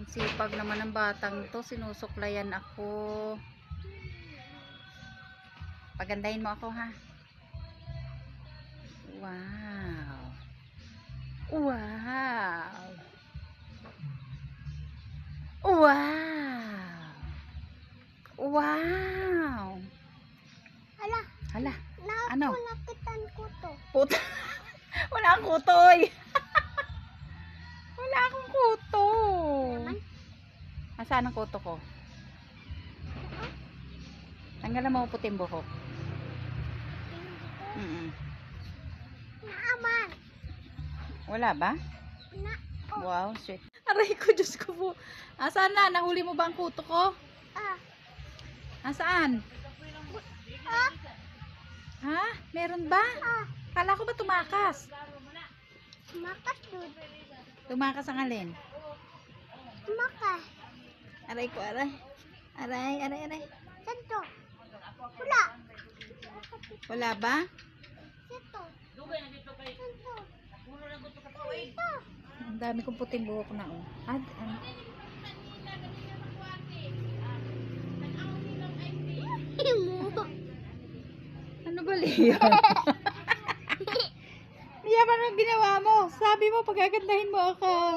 Ang sipag naman ng batang to, sinusuklayan ako. Pagandahin mo ako, ha? Wow. Wow. Wow. Wow. Hala, Hala, ano? nakitan ko to. Puta. Wala akong kutoy. Wala akong kuto. Nasaan ang kuto ko? Tanggalan mo puting buhok. Naaman. Wala ba? Na, Wow, shit. Aray ko, Diyos ko po. Asaan na? Nahuli mo ba ang kuto ko? Asaan? Ha? Meron ba? Kala ko ba tumakas? Makas dun. Tumakas ang alin? Makas. Aray ko, aray. Aray, aray, aray. Santo. Wala. Wala ba? Santo. Santo. Ang dami kong puting buhok na, oh. Ano? Ano ba, Lea? Lea, paano ginawa mo? Sabi mo, pagagandahin mo ako.